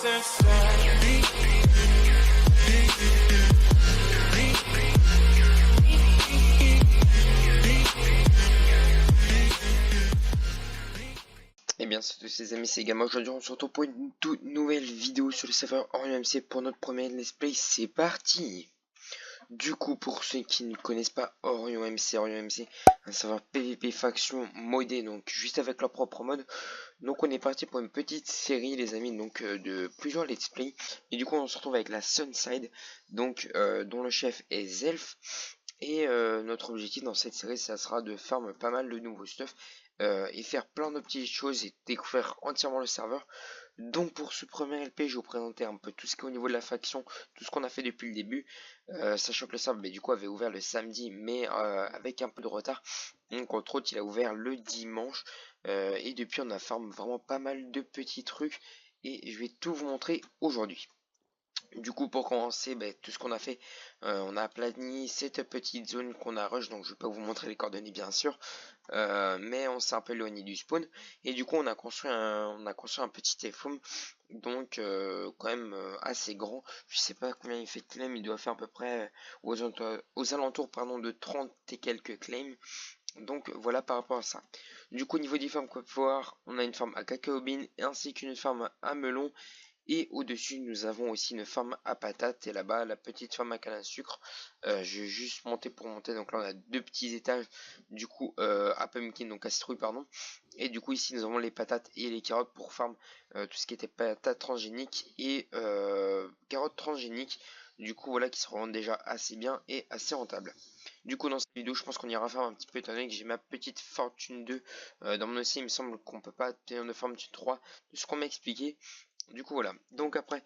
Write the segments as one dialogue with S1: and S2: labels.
S1: Et bien salut les amis, c'est Gamma. Aujourd'hui on se retrouve pour une toute nouvelle vidéo sur le serveur OrionMC pour notre premier let's play. C'est parti. Du coup, pour ceux qui ne connaissent pas OrionMC, un serveur PvP faction modé, donc juste avec leur propre mode. Donc on est parti pour une petite série les amis, donc de plusieurs let's play. Et du coup on se retrouve avec la Sunside, donc dont le chef est Zelf. Et notre objectif dans cette série, ça sera de farm pas mal de nouveaux stuff et faire plein de petites choses et découvrir entièrement le serveur. Donc pour ce premier LP, je vais vous présenter un peu tout ce qui est au niveau de la faction, tout ce qu'on a fait depuis le début, sachant que le serveur du coup avait ouvert le samedi, mais avec un peu de retard. Donc entre autres, il a ouvert le dimanche et depuis on a farm vraiment pas mal de petits trucs et je vais tout vous montrer aujourd'hui. Du coup, pour commencer, tout ce qu'on a fait, on a aplani cette petite zone qu'on a rush, donc je vais pas vous montrer les coordonnées bien sûr, mais on s'est un peu éloigné du spawn, et du coup on a construit un petit F-home, donc quand même assez grand. Je sais pas combien il fait de claims, il doit faire à peu près aux alentours pardon, de 30 et quelques claims. Donc voilà par rapport à ça. Du coup, au niveau des farms qu'on peut voir, on a une farm à cacao bean ainsi qu'une farm à melon. Et au-dessus, nous avons aussi une farm à patates. Et là-bas, la petite farm à canne à sucre. Je vais juste monter pour monter. Donc là, on a deux petits étages. Du coup, à pumpkin, donc à citrouille, pardon. Et du coup, ici, nous avons les patates et les carottes pour farm tout ce qui était patates transgéniques et carottes transgéniques. Du coup, voilà, qui se revendent déjà assez bien et assez rentable. Du coup, dans cette vidéo, je pense qu'on ira faire un petit peu étant donné que j'ai ma petite fortune 2 dans mon dossier. Il me semble qu'on peut pas obtenir de fortune 3 de ce qu'on m'a expliqué. Du coup voilà, donc après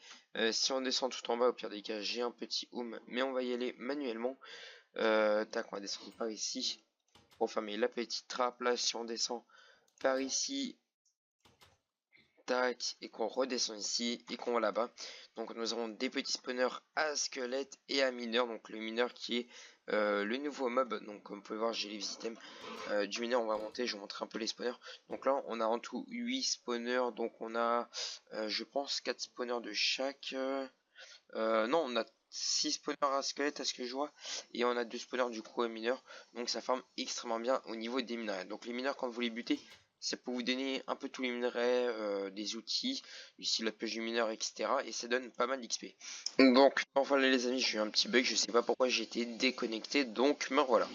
S1: si on descend tout en bas, au pire des cas j'ai un petit home, mais on va y aller manuellement. Tac, on va descendre par ici pour fermer la petite trappe. Là si on descend par ici, tac, et qu'on redescend ici et qu'on va là-bas, donc nous avons des petits spawners à squelette et à mineur. Donc le mineur qui est le nouveau mob, donc comme vous pouvez voir j'ai les items du mineur. On va monter, je vais vous montrer un peu les spawners. Donc là on a en tout 8 spawners, donc on a je pense 4 spawners de chaque, non on a 6 spawners à squelette à ce que je vois, et on a 2 spawners du coup à mineur, donc ça forme extrêmement bien au niveau des minerais. Donc les mineurs, quand vous les butez, ça peut vous donner un peu tous les minerais, des outils, ici la pêche du mineur, etc. Et ça donne pas mal d'XP. Donc enfin les amis, j'ai eu un petit bug, je sais pas pourquoi j'ai été déconnecté, donc me voilà.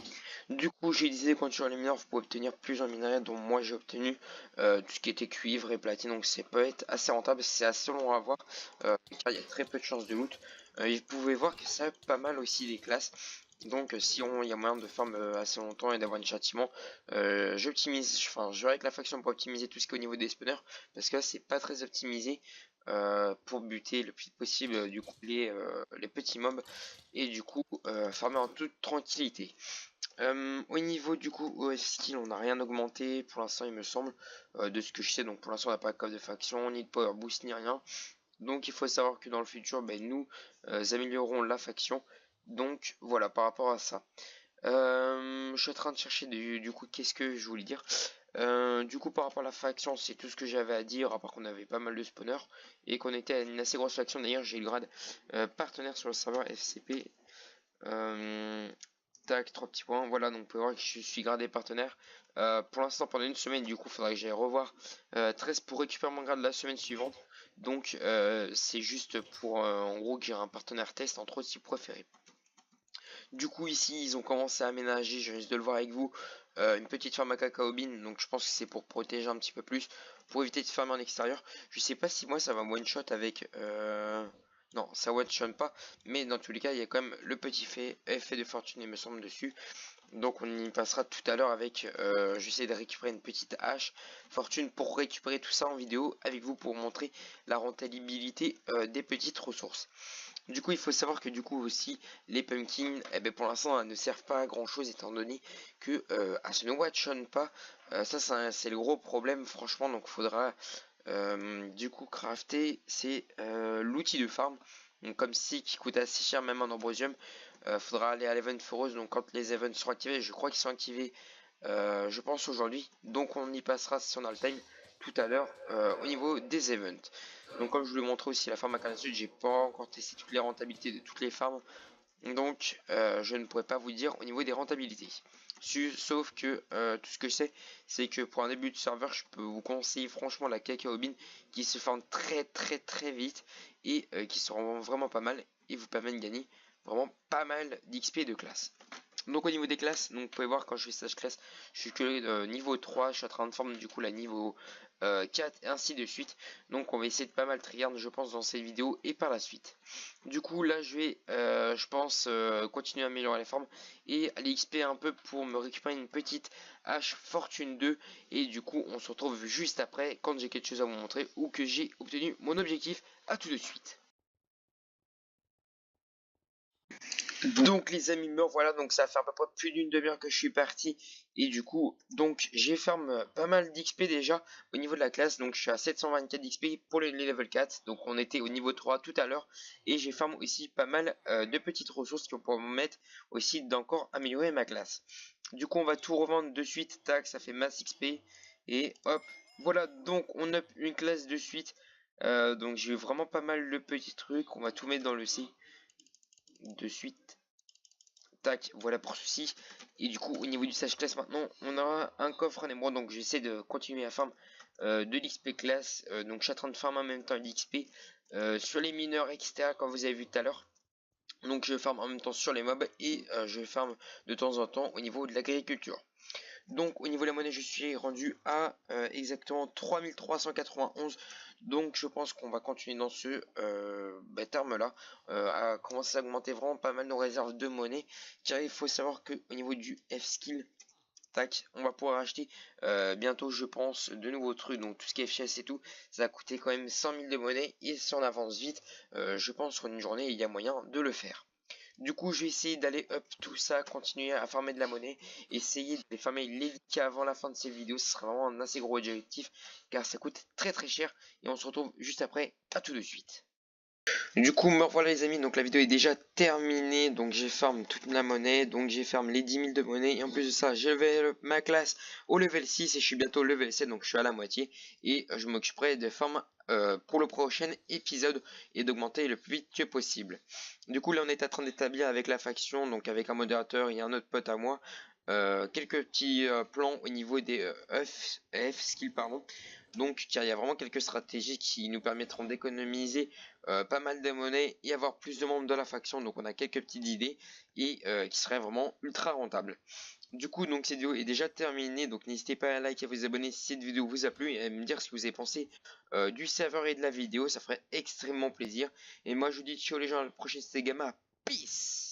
S1: Du coup, j'ai disais quand sur les mineurs, vous pouvez obtenir plusieurs minerais, dont moi j'ai obtenu tout ce qui était cuivre et platine, donc ça peut être assez rentable, c'est assez long à avoir, car il y a très peu de chances de loot. Et vous pouvez voir que ça a pas mal aussi des classes. Donc si il y a moyen de farm assez longtemps et d'avoir un châtiment, j'optimise, enfin je vais avec la faction pour optimiser tout ce qui est au niveau des spawners, parce que là c'est pas très optimisé pour buter le plus possible du coup les petits mobs, et du coup farmer en toute tranquillité. Au niveau du coup OS skill, on n'a rien augmenté pour l'instant il me semble, de ce que je sais. Donc pour l'instant on n'a pas de coffre de faction, ni de power boost, ni rien. Donc il faut savoir que dans le futur, nous améliorerons la faction. Donc voilà par rapport à ça. Je suis en train de chercher du coup qu'est-ce que je voulais dire. Du coup par rapport à la faction, c'est tout ce que j'avais à dire, à part qu'on avait pas mal de spawners et qu'on était à une assez grosse faction. D'ailleurs j'ai eu le grade partenaire sur le serveur FCP. Tac, 3 petits points. Voilà, donc vous pouvez voir que je suis gradé partenaire. Pour l'instant, pendant une semaine, du coup, il faudra que j'aille revoir 13 pour récupérer mon grade la semaine suivante. Donc, c'est juste pour, en gros, que j'ai un partenaire test, entre autres, si vous préférez. Du coup, ici, ils ont commencé à aménager, je risque de le voir avec vous, une petite ferme à cacao bean. Donc, je pense que c'est pour protéger un petit peu plus, pour éviter de fermer en extérieur. Je sais pas si moi, ça va one shot avec... Non, ça one shot pas, mais dans tous les cas, il y a quand même le petit effet de fortune, il me semble, dessus. Donc on y passera tout à l'heure avec, j'essaie de récupérer une petite hache fortune pour récupérer tout ça en vidéo avec vous pour montrer la rentabilité des petites ressources. Du coup il faut savoir que du coup aussi les pumpkins, pour l'instant ne servent pas à grand chose, étant donné que elles se ne watchonnent pas. Ça c'est le gros problème franchement. Donc il faudra du coup crafter c'est l'outil de farm, donc comme si qui coûte assez cher même en ambrosium. Faudra aller à l'event foreuse, donc quand les events seront activés, je crois qu'ils sont activés je pense aujourd'hui, donc on y passera si on a le time. tout à l'heure au niveau des events. Donc comme je vous l'ai montré aussi la farm à Canal Sud, j'ai pas encore testé toutes les rentabilités de toutes les farms. Donc je ne pourrais pas vous dire au niveau des rentabilités. Sauf que tout ce que je sais, c'est que pour un début de serveur, je peux vous conseiller franchement la Cacao Bean qui se forme très vite et qui se rend vraiment pas mal et vous permet de gagner vraiment pas mal d'XP et de classe. Donc au niveau des classes, donc vous pouvez voir quand je fais stage classe, je suis que niveau 3, je suis en train de former du coup la niveau 4 et ainsi de suite. Donc on va essayer de pas mal tryhard je pense dans cette vidéo et par la suite. Du coup là je vais je pense continuer à améliorer les formes et aller XP un peu pour me récupérer une petite hache fortune 2 et du coup on se retrouve juste après quand j'ai quelque chose à vous montrer ou que j'ai obtenu mon objectif. À tout de suite. Donc les amis, me voilà, donc ça fait à peu près plus d'une demi-heure que je suis parti et du coup donc j'ai ferme pas mal d'XP déjà au niveau de la classe, donc je suis à 724 d'XP pour les level 4, donc on était au niveau 3 tout à l'heure et j'ai ferme aussi pas mal de petites ressources qui vont pouvoir me mettre aussi d'encore améliorer ma classe. Du coup on va tout revendre de suite, tac, ça fait masse XP et hop, voilà, donc on up une classe de suite, donc j'ai vraiment pas mal de petits trucs, on va tout mettre dans le C de suite. Tac, voilà pour ceci. Et du coup, au niveau du sage classe, maintenant, on aura un coffre en émeraude. Donc, j'essaie de continuer à farm de l'XP classe. Donc, je suis en train de farm en même temps l'XP sur les mineurs, etc. Comme vous avez vu tout à l'heure. Donc, je farm en même temps sur les mobs et je farm de temps en temps au niveau de l'agriculture. Donc au niveau de la monnaie, je suis rendu à exactement 3391. Donc je pense qu'on va continuer dans ce terme là, à commencer à augmenter vraiment pas mal nos réserves de monnaie. Car il faut savoir que au niveau du F-Skill, tac, on va pouvoir acheter bientôt, je pense, de nouveaux trucs. Donc tout ce qui est FCS et tout, ça a coûté quand même 100 000 de monnaie. Et si on avance vite, je pense qu'en une journée, il y a moyen de le faire. Du coup, je vais essayer d'aller up tout ça, continuer à farmer de la monnaie, essayer de farmer les cas avant la fin de cette vidéo. Ce sera vraiment un assez gros objectif car ça coûte très cher. Et on se retrouve juste après. À tout de suite. Du coup, me revoilà les amis, donc la vidéo est déjà terminée, donc j'ai farm toute la monnaie, donc j'ai farm les 10 000 de monnaie, et en plus de ça, j'ai level ma classe au level 6, et je suis bientôt level 7, donc je suis à la moitié, et je m'occuperai de farm pour le prochain épisode, et d'augmenter le plus vite que possible. Du coup, là on est en train d'établir avec la faction, donc avec un modérateur et un autre pote à moi, quelques petits plans au niveau des F skills, pardon. Donc car il y a vraiment quelques stratégies qui nous permettront d'économiser pas mal de monnaie et avoir plus de membres de la faction. Donc on a quelques petites idées et qui seraient vraiment ultra rentables. Du coup donc cette vidéo est déjà terminée, donc n'hésitez pas à liker et à vous abonner si cette vidéo vous a plu et à me dire ce que vous avez pensé du serveur et de la vidéo, ça ferait extrêmement plaisir. Et moi je vous dis ciao les gens, à la prochaine, c'était Gamma, peace.